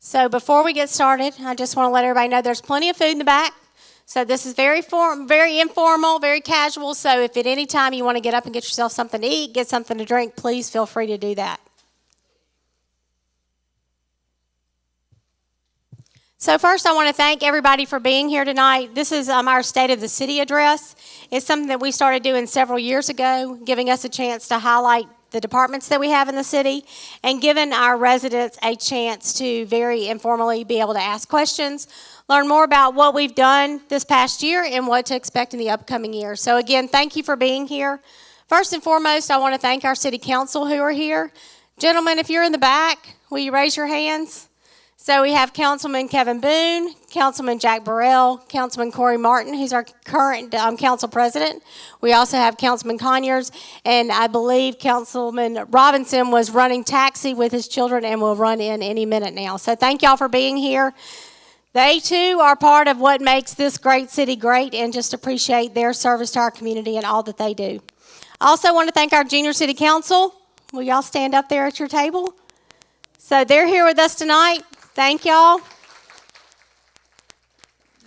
So before we get started, I just want to let everybody know there's plenty of food in the back. So this is very informal, very casual. So if at any time you want to get up and get yourself something to eat, get something to drink, please feel free to do that. So first, I want to thank everybody for being here tonight. This is our State of the City address. It's something that we started doing several years ago, giving us a chance to highlight the departments that we have in the city and giving our residents a chance to very informally be able to ask questions, learn more about what we've done this past year and what to expect in the upcoming year. So again, thank you for being here. First and foremost, I want to thank our city council who are here. Gentlemen, if you're in the back, will you raise your hands? So we have Councilman Kevin Boone, Councilman Jack Burrell, Councilman Corey Martin, who's our current council president. We also have Councilman Conyers, and I believe Councilman Robinson was running taxi with his children and will run in any minute now. So thank y'all for being here. They, too, are part of what makes this great city great, and just appreciate their service to our community and all that they do. I also want to thank our junior city council. Will y'all stand up there at your table? So they're here with us tonight. Thank y'all.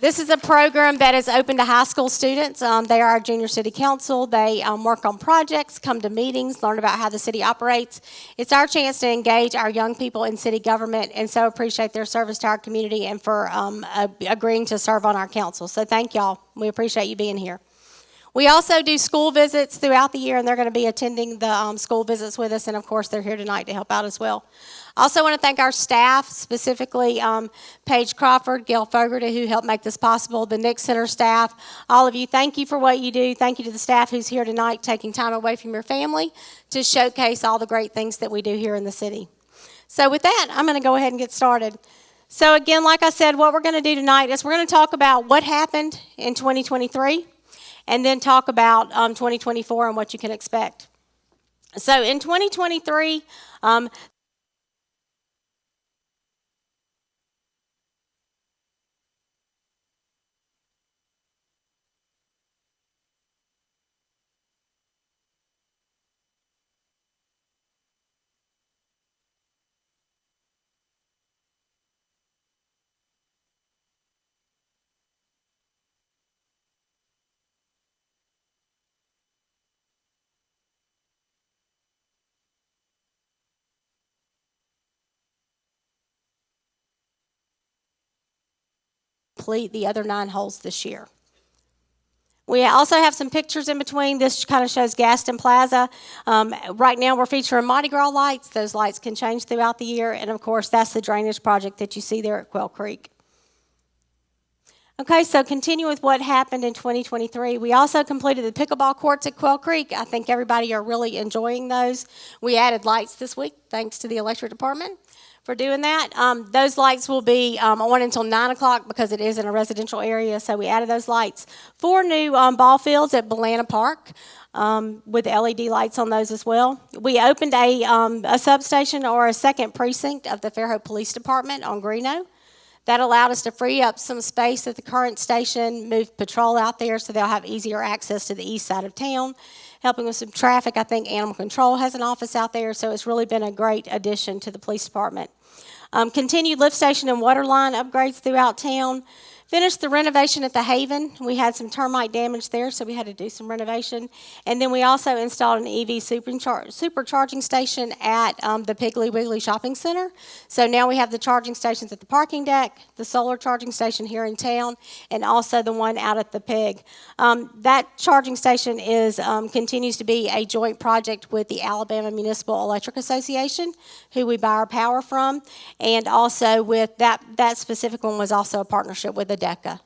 This is a program that is open to high school students. They are our junior city council. They work on projects, come to meetings, learn about how the city operates. It's our chance to engage our young people in city government, and so appreciate their service to our community and for agreeing to serve on our council. So thank y'all. We appreciate you being here. We also do school visits throughout the year, and they're going to be attending the school visits with us, and of course they're here tonight to help out as well. I also want to thank our staff, specifically Paige Crawford, Gail Fogarty, who helped make this possible, the Nick Center staff. All of you, thank you for what you do. Thank you to the staff who's here tonight, taking time away from your family to showcase all the great things that we do here in the city. So with that, I'm going to go ahead and get started. So again, like I said, what we're going to do tonight is we're going to talk about what happened in 2023 and then talk about 2024 and what you can expect. So in 2023, complete the other 9 holes this year. We also have some pictures in between. This kind of shows Gaston Plaza. Right now we're featuring Mardi Gras lights. Those lights can change throughout the year. And of course, that's the drainage project that you see there at Quail Creek. Okay, so continue with what happened in 2023. We also completed the pickleball courts at Quail Creek. I think everybody are really enjoying those. We added lights this week, thanks to the electric department for doing that. Those lights will be on until 9 o'clock because it is in a residential area, so we added those lights. 4 new ball fields at Balana Park with LED lights on those as well. We opened a substation or a second precinct of the Fairhope Police Department on Greeno. That allowed us to free up some space at the current station, move patrol out there so they'll have easier access to the east side of town, helping with some traffic. I think Animal Control has an office out there, so it's really been a great addition to the police department. Continued lift station and water line upgrades throughout town. Finished the renovation at the Haven. We had some termite damage there, so we had to do some renovation. And then we also installed an EV supercharging station at the Piggly Wiggly Shopping Center. So now we have the charging stations at the parking deck, the solar charging station here in town, and also the one out at the Pig. That charging station continues to be a joint project with the Alabama Municipal Electric Association, who we buy our power from, and also with that specific one was also a partnership with the DECA.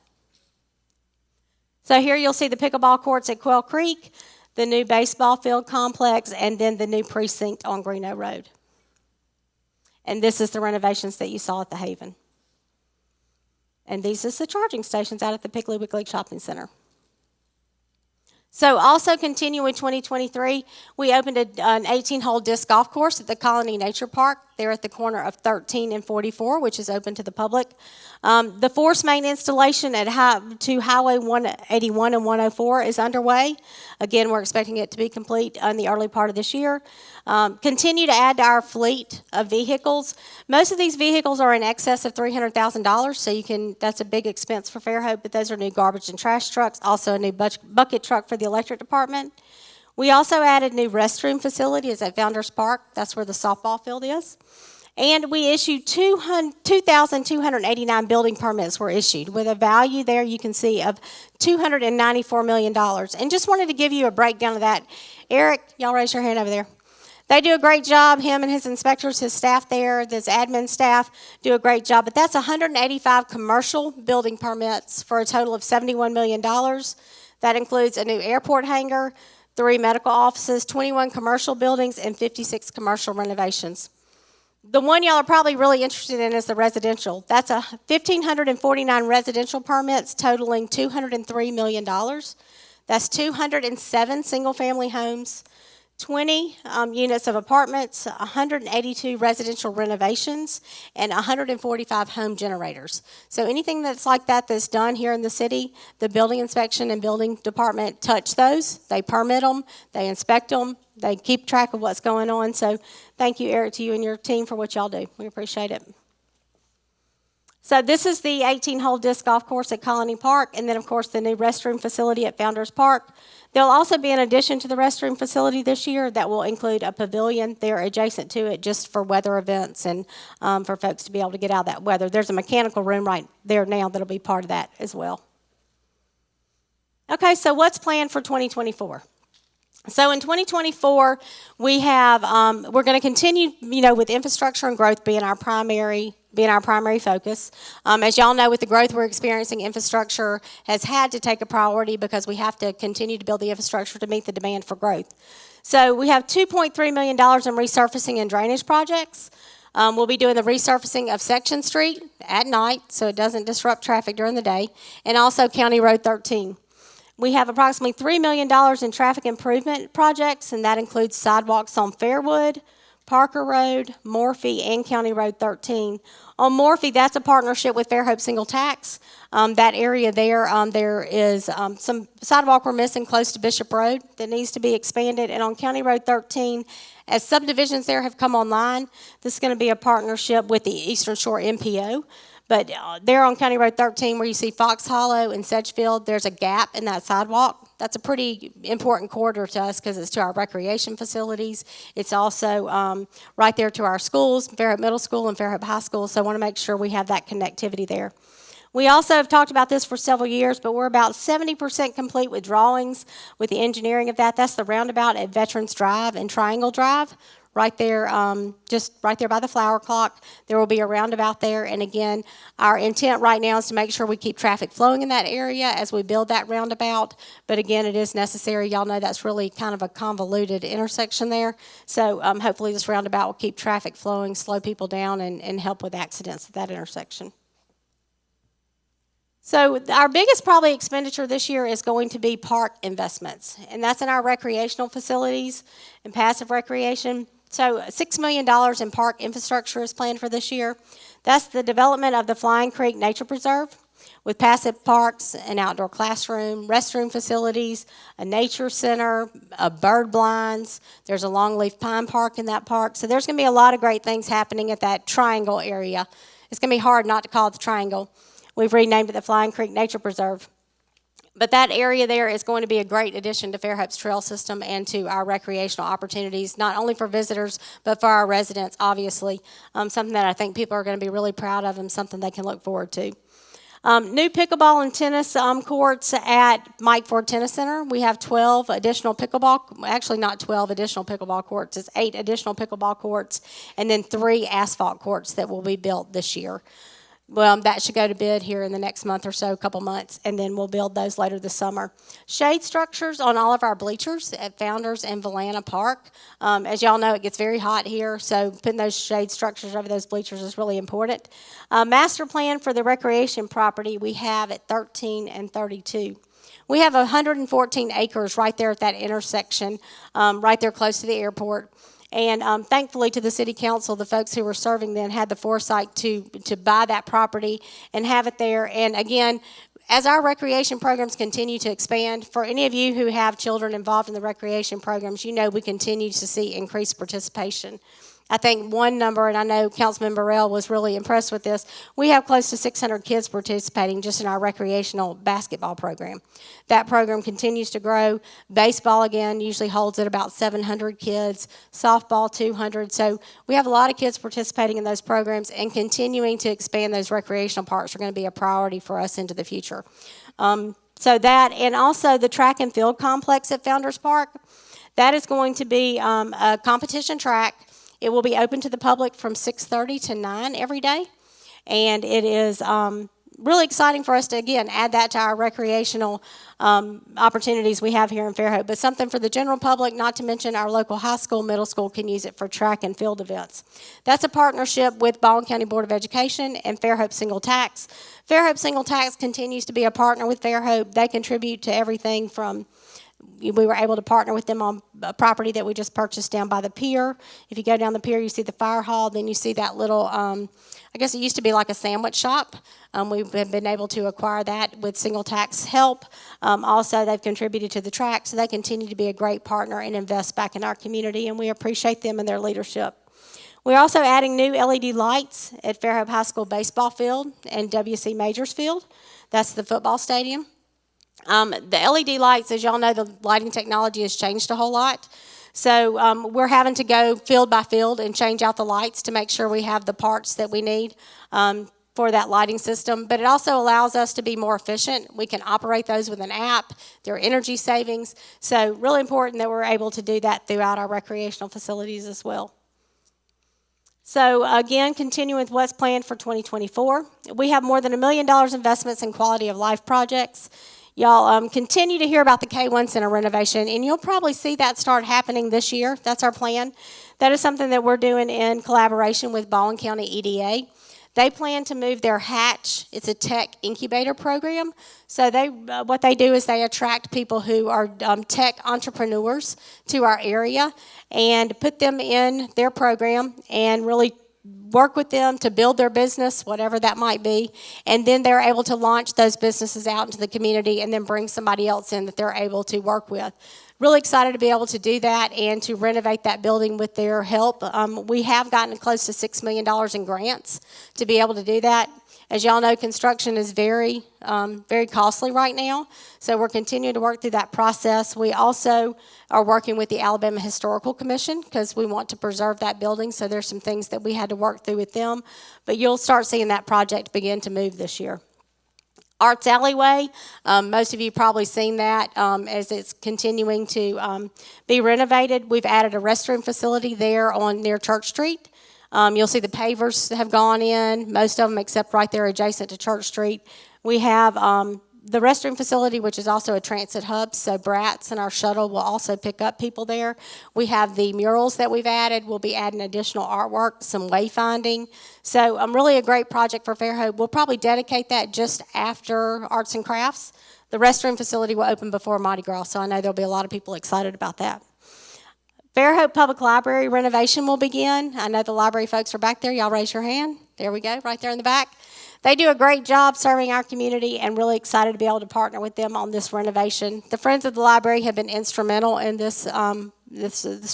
So here you'll see the pickleball courts at Quail Creek, the new baseball field complex, and then the new precinct on Greeno Road. And this is the renovations that you saw at the Haven. And these are the charging stations out at the Piggly Wiggly Shopping Center. So also continuing 2023, we opened an 18-hole disc golf course at the Colony Nature Park there at the corner of 13 and 44, which is open to the public. The force main installation at to Highway 181 and 104 is underway. Again, we're expecting it to be complete in the early part of this year. Continue to add to our fleet of vehicles. Most of these vehicles are in excess of $300,000, so that's a big expense for Fairhope, but those are new garbage and trash trucks, also a new bucket truck for the electric department. We also added new restroom facilities at Founders Park. That's where the softball field is. And we issued 2,289 building permits were issued with a value there you can see of $294 million. And just wanted to give you a breakdown of that. Eric, y'all raise your hand over there. They do a great job. Him and his inspectors, his staff there, this admin staff do a great job. But that's 185 commercial building permits for a total of $71 million. That includes a new airport hangar, 3 medical offices, 21 commercial buildings, and 56 commercial renovations. The one y'all are probably really interested in is the residential. That's 1,549 residential permits totaling $203 million. That's 207 single-family homes, 20 units of apartments, 182 residential renovations, and 145 home generators. So anything that's like that that's done here in the city, the building inspection and building department touch those. They permit them, they inspect them, they keep track of what's going on. So thank you, Eric, to you and your team for what y'all do. We appreciate it. So this is the 18-hole disc golf course at Colony Park, and then, of course, the new restroom facility at Founders Park. There'll also be an addition to the restroom facility this year that will include a pavilion there adjacent to it just for weather events and for folks to be able to get out of that weather. There's a mechanical room right there now that'll be part of that as well. Okay, so what's planned for 2024? So in 2024, we're going to continue, with infrastructure and growth being our primary focus. As y'all know, with the growth we're experiencing, infrastructure has had to take a priority because we have to continue to build the infrastructure to meet the demand for growth. So we have $2.3 million in resurfacing and drainage projects. We'll be doing the resurfacing of Section Street at night so it doesn't disrupt traffic during the day, and also County Road 13. We have approximately $3 million in traffic improvement projects, and that includes sidewalks on Fairwood, Parker Road, Morphy, and County Road 13. On Morphy, that's a partnership with Fairhope Single Tax. That area there is some sidewalk we're missing close to Bishop Road that needs to be expanded. And on County Road 13, as subdivisions there have come online, this is going to be a partnership with the Eastern Shore MPO. But there on County Road 13, where you see Fox Hollow and Sedgefield, there's a gap in that sidewalk. That's a pretty important corridor to us because it's to our recreation facilities. It's also right there to our schools, Fairhope Middle School and Fairhope High School, so I want to make sure we have that connectivity there. We also have talked about this for several years, but we're about 70% complete with drawings, with the engineering of that. That's the roundabout at Veterans Drive and Triangle Drive. Right there, just right there by the flower clock, there will be a roundabout there. And again, our intent right now is to make sure we keep traffic flowing in that area as we build that roundabout. But again, it is necessary. Y'all know that's really kind of a convoluted intersection there. So hopefully this roundabout will keep traffic flowing, slow people down, and help with accidents at that intersection. So our biggest probably expenditure this year is going to be park investments, and that's in our recreational facilities and passive recreation. So $6 million in park infrastructure is planned for this year. That's the development of the Flying Creek Nature Preserve with passive parks, an outdoor classroom, restroom facilities, a nature center, bird blinds. There's a longleaf pine park in that park. So there's going to be a lot of great things happening at that triangle area. It's going to be hard not to call it the triangle. We've renamed it the Flying Creek Nature Preserve. But that area there is going to be a great addition to Fairhope's trail system and to our recreational opportunities, not only for visitors, but for our residents, obviously. Something that I think people are going to be really proud of and something they can look forward to. New pickleball and tennis courts at Mike Ford Tennis Center. We have 12 additional actually not 12 additional pickleball courts. It's 8 additional pickleball courts and then 3 asphalt courts that will be built this year. Well, that should go to bid here in the next month or so, a couple months, and then we'll build those later this summer. Shade structures on all of our bleachers at Founders and Valana Park. As y'all know, it gets very hot here, so putting those shade structures over those bleachers is really important. Master plan for the recreation property we have at 13 and 32. We have 114 acres right there at that intersection, right there close to the airport. And thankfully to the city council, the folks who were serving then had the foresight to buy that property and have it there. And again, as our recreation programs continue to expand, for any of you who have children involved in the recreation programs, you know we continue to see increased participation. I think one number, and I know Councilman Burrell was really impressed with this, we have close to 600 kids participating just in our recreational basketball program. That program continues to grow. Baseball, again, usually holds at about 700 kids. Softball, 200. So we have a lot of kids participating in those programs, and continuing to expand those recreational parks are going to be a priority for us into the future. So that, and also the track and field complex at Founders Park, that is going to be a competition track. It will be open to the public from 6:30 to 9 every day, and it is really exciting for us to, again, add that to our recreational opportunities we have here in Fairhope, but something for the general public, not to mention our local high school, middle school can use it for track and field events. That's a partnership with Baldwin County Board of Education and Fairhope Single Tax. Fairhope Single Tax continues to be a partner with Fairhope. They contribute to everything from, we were able to partner with them on a property that we just purchased down by the pier. If you go down the pier, you see the fire hall, then you see that little, I guess it used to be like a sandwich shop. We've been able to acquire that with Single Tax help. Also, they've contributed to the track, so they continue to be a great partner and invest back in our community, and we appreciate them and their leadership. We're also adding new LED lights at Fairhope High School baseball field and W.C. Majors Field. That's the football stadium. The LED lights, as y'all know, the lighting technology has changed a whole lot. So we're having to go field by field and change out the lights to make sure we have the parts that we need for that lighting system. But it also allows us to be more efficient. We can operate those with an app. There are energy savings. So really important that we're able to do that throughout our recreational facilities as well. So again, continuing with what's planned for 2024, we have more than $1 million investments in quality of life projects. Y'all continue to hear about the K1 Center renovation, and you'll probably see that start happening this year. That's our plan. That is something that we're doing in collaboration with Baldwin County EDA. They plan to move their Hatch. It's a tech incubator program. So what they do is they attract people who are tech entrepreneurs to our area and put them in their program and really work with them to build their business, whatever that might be, and then they're able to launch those businesses out into the community and then bring somebody else in that they're able to work with. Really excited to be able to do that and to renovate that building with their help. We have gotten close to $6 million in grants to be able to do that. As y'all know, construction is very costly right now, so we're continuing to work through that process. We also are working with the Alabama Historical Commission because we want to preserve that building, so there's some things that we had to work through with them, but you'll start seeing that project begin to move this year. Arts Alleyway, most of you probably seen that as it's continuing to be renovated. We've added a restroom facility there near Church Street. You'll see the pavers have gone in, most of them except right there adjacent to Church Street. We have the restroom facility, which is also a transit hub, so Bratz and our shuttle will also pick up people there. We have the murals that we've added. We'll be adding additional artwork, some wayfinding. So really a great project for Fairhope. We'll probably dedicate that just after Arts and Crafts. The restroom facility will open before Mardi Gras, so I know there'll be a lot of people excited about that. Fairhope Public Library renovation will begin. I know the library folks are back there. Y'all raise your hand. There we go, right there in the back. They do a great job serving our community and really excited to be able to partner with them on this renovation. The Friends of the Library have been instrumental in this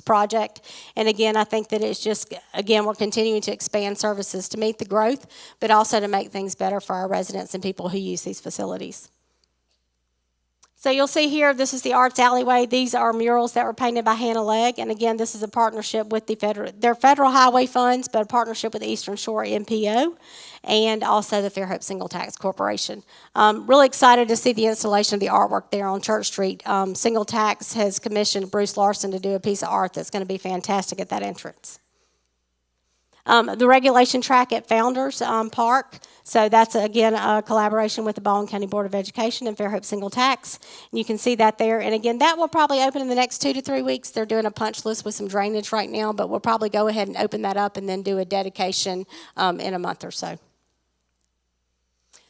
project. And again, I think that it's just, again, we're continuing to expand services to meet the growth, but also to make things better for our residents and people who use these facilities. So you'll see here, this is the Arts Alleyway. These are murals that were painted by Hannah Legg. And again, this is a partnership with they're federal highway funds, but a partnership with the Eastern Shore MPO and also the Fairhope Single Tax Corporation. Really excited to see the installation of the artwork there on Church Street. Single Tax has commissioned Bruce Larson to do a piece of art that's going to be fantastic at that entrance. The regulation track at Founders Park. So that's, again, a collaboration with the Baldwin County Board of Education and Fairhope Single Tax. And you can see that there. And, again, that will probably open in the next 2 to 3 weeks. They're doing a punch list with some drainage right now, but we'll probably go ahead and open that up and then do a dedication in a month or so.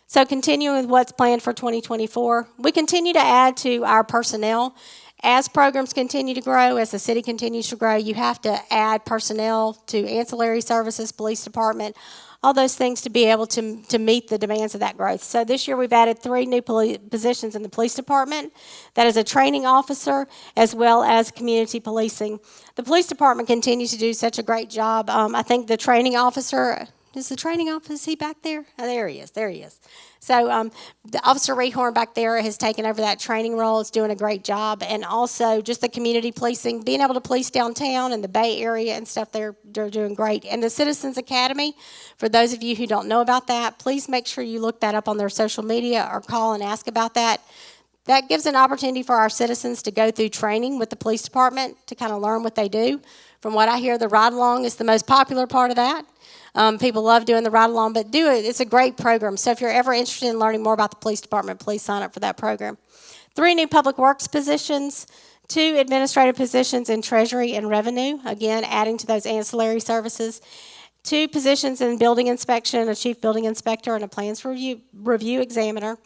So continuing with what's planned for 2024, we continue to add to our personnel. As programs continue to grow, as the city continues to grow, you have to add personnel to ancillary services, police department, all those things to be able to meet the demands of that growth. So this year we've added 3 new positions in the police department. That is a training officer as well as community policing. The police department continues to do such a great job. I think the training officer, is the training officer, is he back there? Oh, there he is. So the Officer Rehorn back there has taken over that training role. It's doing a great job. And also just the community policing, being able to police downtown and the Bay Area and stuff, they're doing great. And the Citizens Academy, for those of you who don't know about that, please make sure you look that up on their social media or call and ask about that. That gives an opportunity for our citizens to go through training with the police department to kind of learn what they do. From what I hear, the ride-along is the most popular part of that. People love doing the ride-along, but do it. It's a great program. So if you're ever interested in learning more about the police department, please sign up for that program. 3 new public works positions, 2 administrative positions in treasury and revenue, again, adding to those ancillary services. 2 positions in building inspection, a chief building inspector and a plans review examiner.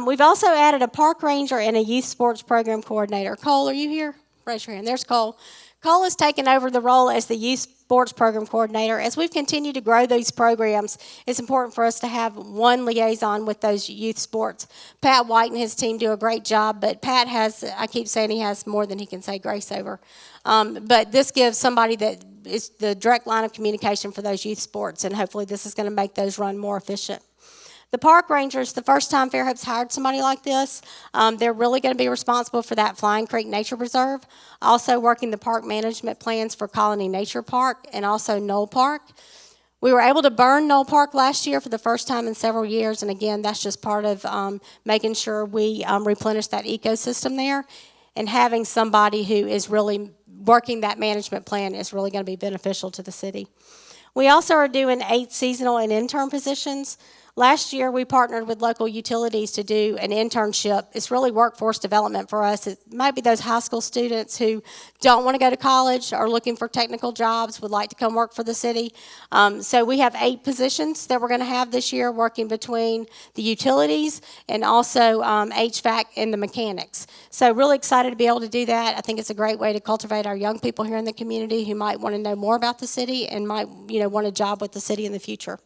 We've also added a park ranger and a youth sports program coordinator. Cole, are you here? Raise your hand. There's Cole. Cole has taken over the role as the youth sports program coordinator. As we've continued to grow these programs, it's important for us to have one liaison with those youth sports. Pat White and his team do a great job, but Pat has, I keep saying he has more than he can say grace over. But this gives somebody that is the direct line of communication for those youth sports, and hopefully this is going to make those run more efficient. The park rangers, the first time Fairhope's hired somebody like this, they're really going to be responsible for that Flying Creek Nature Preserve, also working the park management plans for Colony Nature Park and also Knoll Park. We were able to burn Knoll Park last year for the first time in several years, and again, that's just part of making sure we replenish that ecosystem there, and having somebody who is really working that management plan is really going to be beneficial to the city. We also are doing 8 seasonal and intern positions. Last year, we partnered with local utilities to do an internship. It's really workforce development for us. It might be those high school students who don't want to go to college, are looking for technical jobs, would like to come work for the city. So we have 8 positions that we're going to have this year working between the utilities and also HVAC and the mechanics. So really excited to be able to do that. I think it's a great way to cultivate our young people here in the community who might want to know more about the city and might, want a job with the city in the future.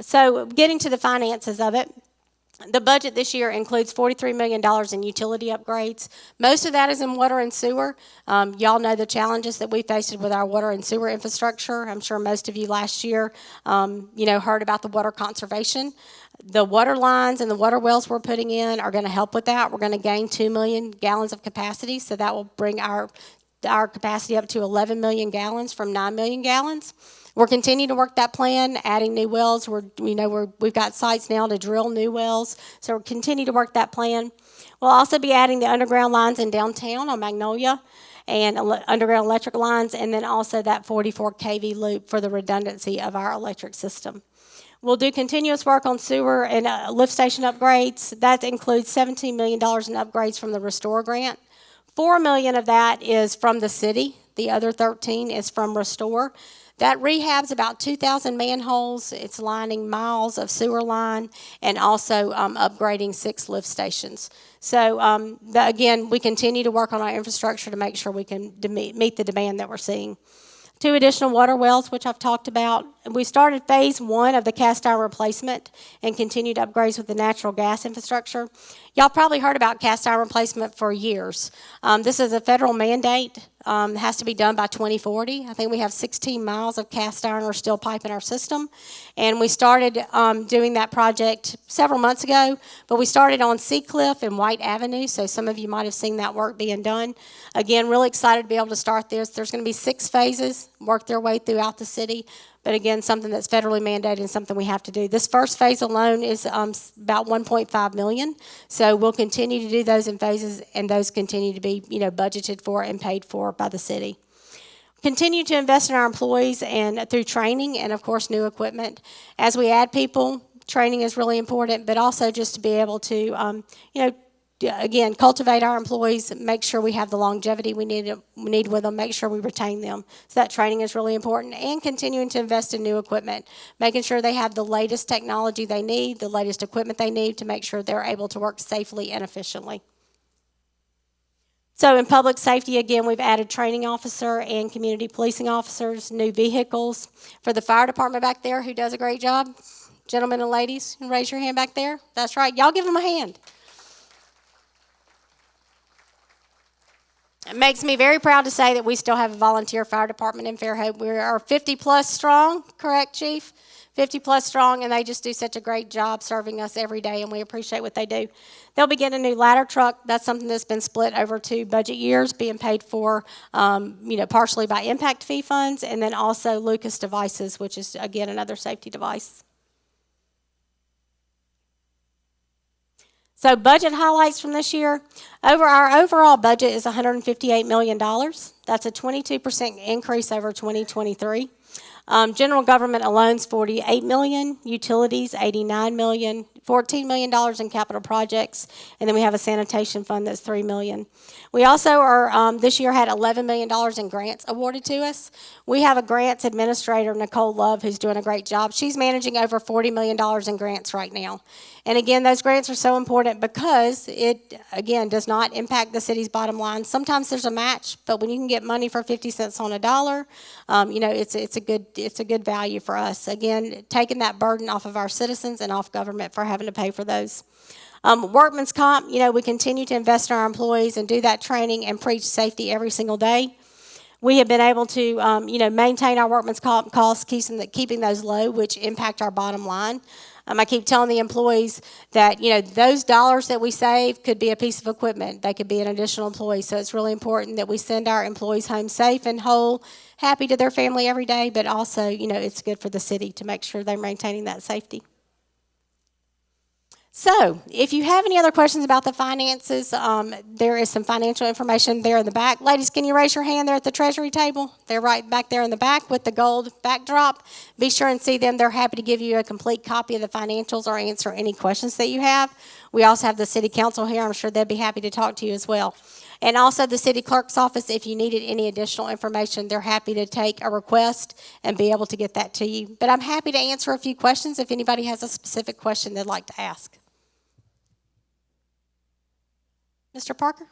So getting to the finances of it, the budget this year includes $43 million in utility upgrades. Most of that is in water and sewer. Y'all know the challenges that we faced with our water and sewer infrastructure. I'm sure most of you last year, heard about the water conservation. The water lines and the water wells we're putting in are going to help with that. We're going to gain 2 million gallons of capacity, so that will bring our capacity up to 11 million gallons from 9 million gallons. We're continuing to work that plan, adding new wells. We've got sites now to drill new wells, so we'll continue to work that plan. We'll also be adding the underground lines in downtown on Magnolia and underground electric lines, and then also that 44 kV loop for the redundancy of our electric system. We'll do continuous work on sewer and lift station upgrades. That includes $17 million in upgrades from the Restore grant. $4 million of that is from the city. The other 13 is from Restore. That rehabs about 2,000 manholes. It's lining miles of sewer line and also upgrading 6 lift stations. So, again, we continue to work on our infrastructure to make sure we can meet the demand that we're seeing. 2 additional water wells, which I've talked about. We started phase 1 of the cast iron replacement and continued upgrades with the natural gas infrastructure. Y'all probably heard about cast iron replacement for years. This is a federal mandate. It has to be done by 2040. I think we have 16 miles of cast iron or steel pipe in our system. And we started doing that project several months ago, but we started on Seacliff and White Avenue, so some of you might have seen that work being done. Again, really excited to be able to start this. There's going to be 6 phases, work their way throughout the city. But again, something that's federally mandated and something we have to do. This first phase alone is about $1.5 million. So we'll continue to do those in phases, and those continue to be, budgeted for and paid for by the city. Continue to invest in our employees and through training and, of course, new equipment. As we add people, training is really important, but also just to be able to, again, cultivate our employees, make sure we have the longevity we need with them, make sure we retain them. So that training is really important, and continuing to invest in new equipment, making sure they have the latest technology they need, the latest equipment they need to make sure they're able to work safely and efficiently. So in public safety, again, we've added training officer and community policing officers, new vehicles. For the fire department back there, who does a great job, gentlemen and ladies, raise your hand back there. That's right. Y'all give them a hand. It makes me very proud to say that we still have a volunteer fire department in Fairhope. We are 50 plus strong, correct, Chief? 50 plus strong, and they just do such a great job serving us every day, and we appreciate what they do. They'll be getting a new ladder truck. That's something that's been split over 2 budget years, being paid for, partially by impact fee funds, and then also Lucas devices, which is, again, another safety device. So budget highlights from this year. Our overall budget is $158 million. That's a 22% increase over 2023. General government alone's $48 million, utilities $89 million, $14 million in capital projects, and then we have a sanitation fund that's $3 million. We also are this year had $11 million in grants awarded to us. We have a grants administrator, Nicole Love, who's doing a great job. She's managing over $40 million in grants right now. And again, those grants are so important because it, again, does not impact the city's bottom line. Sometimes there's a match, but when you can get money for 50 cents on a dollar, it's a good value for us. Again, taking that burden off of our citizens and off government for having to pay for those. Workman's comp, we continue to invest in our employees and do that training and preach safety every single day. We have been able to, maintain our workman's comp costs, keeping those low, which impact our bottom line. I keep telling the employees that, those dollars that we save could be a piece of equipment. They could be an additional employee. So it's really important that we send our employees home safe and whole, happy to their family every day, but also, it's good for the city to make sure they're maintaining that safety. So, if you have any other questions about the finances, there is some financial information there in the back. Ladies, can you raise your hand there at the Treasury table? They're right back there in the back with the gold backdrop. Be sure and see them. They're happy to give you a complete copy of the financials or answer any questions that you have. We also have the City Council here. I'm sure they'd be happy to talk to you as well. And also the City Clerk's office, if you needed any additional information, they're happy to take a request and be able to get that to you. But I'm happy to answer a few questions if anybody has a specific question they'd like to ask. Mr. Parker?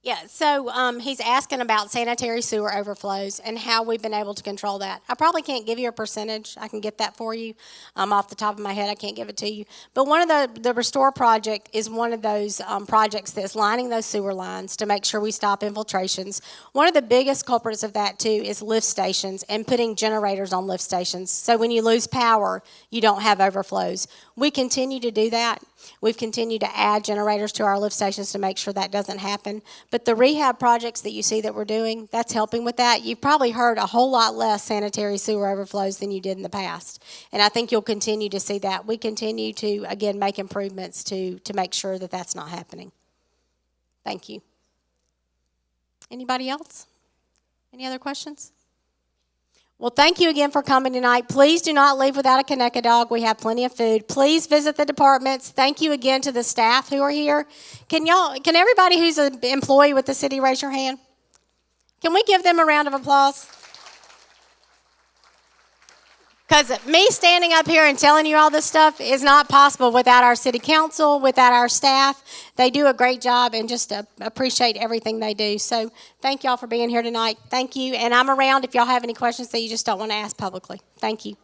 Yeah, so he's asking about sanitary sewer overflows and how we've been able to control that. I probably can't give you a percentage. I can get that for you. Off the top of my head, I can't give it to you. But one of the Restore project is one of those projects that's lining those sewer lines to make sure we stop infiltrations. One of the biggest culprits of that, too, is lift stations and putting generators on lift stations. So when you lose power, you don't have overflows. We continue to do that. We've continued to add generators to our lift stations to make sure that doesn't happen. But the rehab projects that you see that we're doing, that's helping with that. You've probably heard a whole lot less sanitary sewer overflows than you did in the past. And I think you'll continue to see that. We continue to, again, make improvements to make sure that that's not happening. Thank you. Anybody else? Any other questions? Well, thank you again for coming tonight. Please do not leave without a Kaneka dog. We have plenty of food. Please visit the departments. Thank you again to the staff who are here. Can everybody who's an employee with the city raise your hand? Can we give them a round of applause? Because me standing up here and telling you all this stuff is not possible without our city council, without our staff. They do a great job and just appreciate everything they do. So thank y'all for being here tonight. Thank you. And I'm around if y'all have any questions that you just don't want to ask publicly. Thank you.